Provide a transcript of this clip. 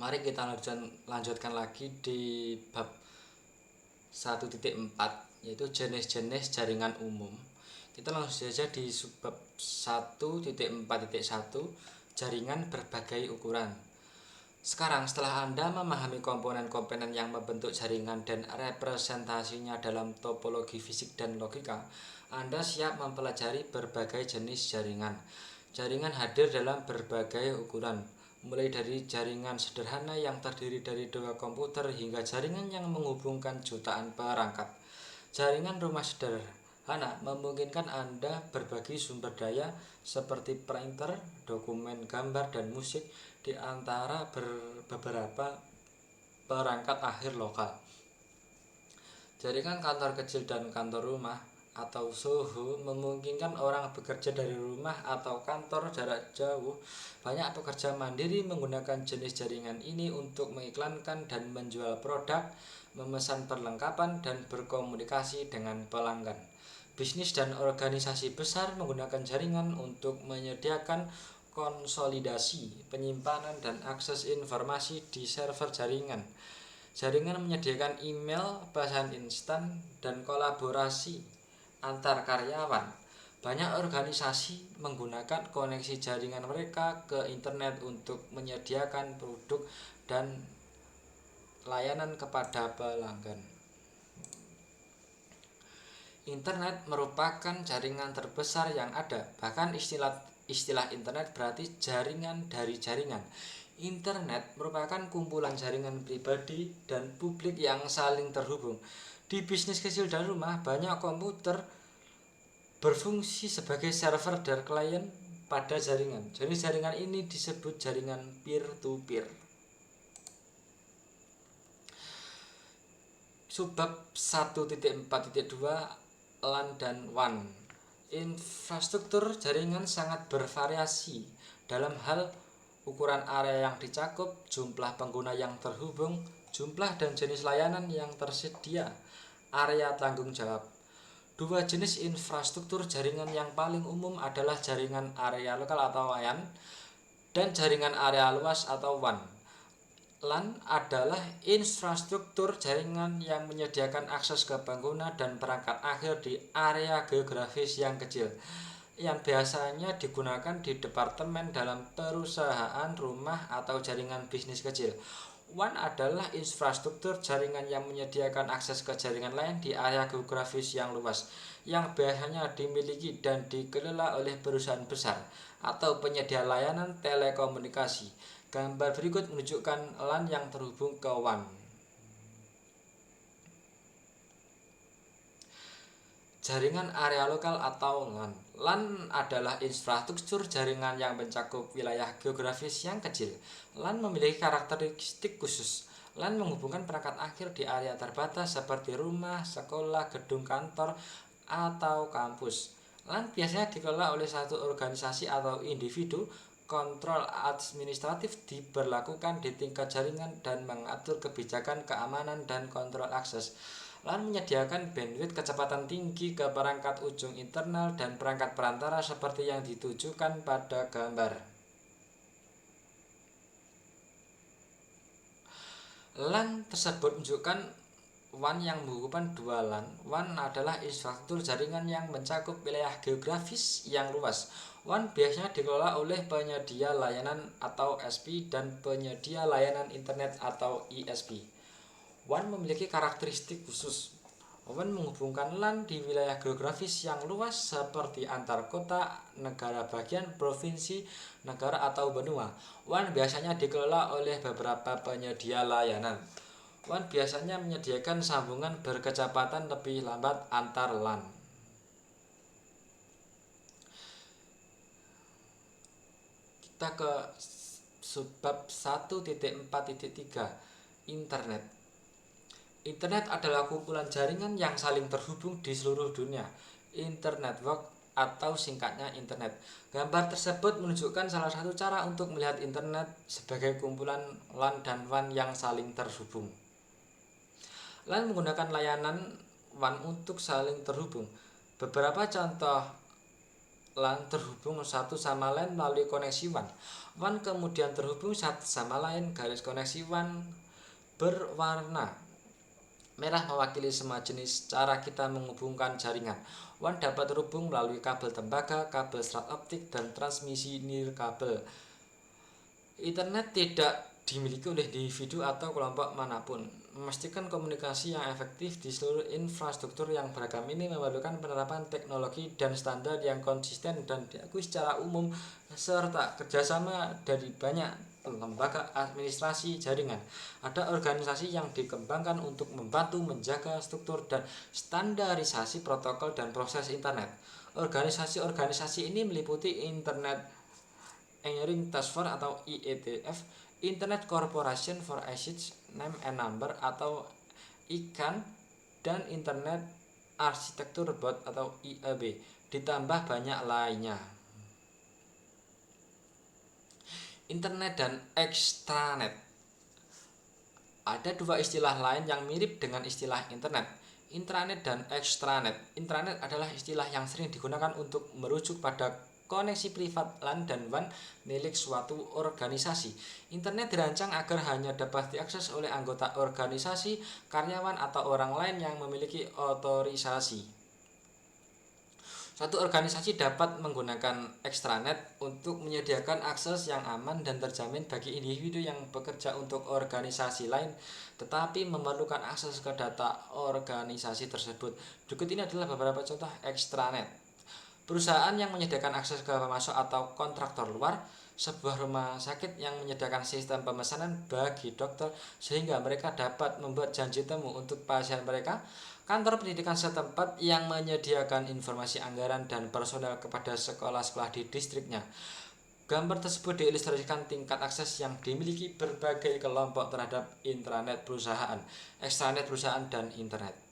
Mari kita lanjutkan lagi di bab 1.4, yaitu jenis-jenis jaringan umum. Kita langsung saja di subbab 1.4.1, jaringan berbagai ukuran. Sekarang setelah Anda memahami komponen-komponen yang membentuk jaringan dan representasinya dalam topologi fisik dan logika, Anda siap mempelajari berbagai jenis jaringan. Jaringan hadir dalam berbagai ukuran, mulai dari jaringan sederhana yang terdiri dari 2 komputer hingga jaringan yang menghubungkan jutaan perangkat. Jaringan rumah sederhana memungkinkan Anda berbagi sumber daya seperti printer, dokumen, gambar, dan musik di antara beberapa perangkat akhir lokal. Jaringan kantor kecil dan kantor rumah atau SOHO memungkinkan orang bekerja dari rumah atau kantor jarak jauh. Banyak pekerja mandiri menggunakan jenis jaringan ini untuk mengiklankan dan menjual produk, memesan perlengkapan, dan berkomunikasi dengan pelanggan. Bisnis dan organisasi besar menggunakan jaringan untuk menyediakan konsolidasi, penyimpanan, dan akses informasi di server jaringan. Jaringan menyediakan email, pesan instan, dan kolaborasi antar karyawan. Banyak organisasi menggunakan koneksi jaringan mereka ke internet untuk menyediakan produk dan layanan kepada pelanggan. Internet merupakan jaringan terbesar yang ada. Bahkan istilah internet berarti jaringan dari jaringan. Internet merupakan kumpulan jaringan pribadi dan publik yang saling terhubung. Di bisnis kecil dan rumah, banyak komputer berfungsi sebagai server dan klien pada jaringan. Jadi jaringan ini disebut jaringan peer-to-peer. Subbab 1.4.2 LAN dan WAN. Infrastruktur jaringan sangat bervariasi dalam hal ukuran area yang dicakup, jumlah pengguna yang terhubung, jumlah dan jenis layanan yang tersedia, area tanggung jawab. Dua jenis infrastruktur jaringan yang paling umum adalah jaringan area lokal atau WAN dan jaringan area luas atau WAN. LAN adalah infrastruktur jaringan yang menyediakan akses ke pengguna dan perangkat akhir di area geografis yang kecil, yang biasanya digunakan di departemen dalam perusahaan, rumah, atau jaringan bisnis kecil. WAN adalah infrastruktur jaringan yang menyediakan akses ke jaringan lain di area geografis yang luas, yang biasanya dimiliki dan dikelola oleh perusahaan besar atau penyedia layanan telekomunikasi. Gambar berikut menunjukkan LAN yang terhubung ke WAN. Jaringan area lokal atau LAN. LAN adalah infrastruktur jaringan yang mencakup wilayah geografis yang kecil. LAN memiliki karakteristik khusus. LAN menghubungkan perangkat akhir di area terbatas seperti rumah, sekolah, gedung kantor, atau kampus. LAN biasanya dikelola oleh satu organisasi atau individu. Kontrol administratif diberlakukan di tingkat jaringan dan mengatur kebijakan keamanan dan kontrol akses. LAN menyediakan bandwidth kecepatan tinggi ke perangkat ujung internal dan perangkat perantara seperti yang ditujukan pada gambar. LAN tersebut menunjukkan WAN yang menghubungkan dua LAN. WAN adalah infrastruktur jaringan yang mencakup wilayah geografis yang luas. WAN biasanya dikelola oleh penyedia layanan atau SP dan penyedia layanan internet atau ISP. WAN memiliki karakteristik khusus. WAN menghubungkan LAN di wilayah geografis yang luas seperti antar kota, negara bagian, provinsi, negara atau benua. WAN biasanya dikelola oleh beberapa penyedia layanan. WAN biasanya menyediakan sambungan berkecepatan lebih lambat antar LAN. Kita ke subbab 1.4.3, Internet. Internet adalah kumpulan jaringan yang saling terhubung di seluruh dunia. Internet network atau singkatnya internet. Gambar tersebut menunjukkan salah satu cara untuk melihat internet sebagai kumpulan LAN dan WAN yang saling terhubung. LAN menggunakan layanan WAN untuk saling terhubung. Beberapa contoh LAN terhubung satu sama lain melalui koneksi WAN. WAN kemudian terhubung satu sama lain. Garis koneksi WAN berwarna merah mewakili semua jenis cara kita menghubungkan jaringan. WAN dapat terhubung melalui kabel tembaga, kabel serat optik, dan transmisi nirkabel. Internet tidak dimiliki oleh individu atau kelompok manapun. Memastikan komunikasi yang efektif di seluruh infrastruktur yang beragam ini memerlukan penerapan teknologi dan standar yang konsisten dan diakui secara umum, serta kerjasama dari banyak lembaga administrasi jaringan. Ada organisasi yang dikembangkan untuk membantu menjaga struktur dan standarisasi protokol dan proses internet. Organisasi-organisasi ini meliputi Internet Engineering Task Force atau IETF, Internet Corporation for Access, Name and Number atau ICANN, dan Internet Architecture Board atau IAB, ditambah banyak lainnya. Internet dan extranet. Ada dua istilah lain yang mirip dengan istilah internet, intranet dan extranet. Intranet adalah istilah yang sering digunakan untuk merujuk pada koneksi privat LAN dan WAN milik suatu organisasi. Internet dirancang agar hanya dapat diakses oleh anggota organisasi, karyawan, atau orang lain yang memiliki otorisasi. Suatu organisasi dapat menggunakan extranet untuk menyediakan akses yang aman dan terjamin bagi individu yang bekerja untuk organisasi lain, tetapi memerlukan akses ke data organisasi tersebut. Berikut ini adalah beberapa contoh extranet. Perusahaan yang menyediakan akses ke pemasok atau kontraktor luar, sebuah rumah sakit yang menyediakan sistem pemesanan bagi dokter sehingga mereka dapat membuat janji temu untuk pasien mereka, kantor pendidikan setempat yang menyediakan informasi anggaran dan personel kepada sekolah-sekolah di distriknya. Gambar tersebut diilustrasikan tingkat akses yang dimiliki berbagai kelompok terhadap intranet perusahaan, extranet perusahaan, dan internet.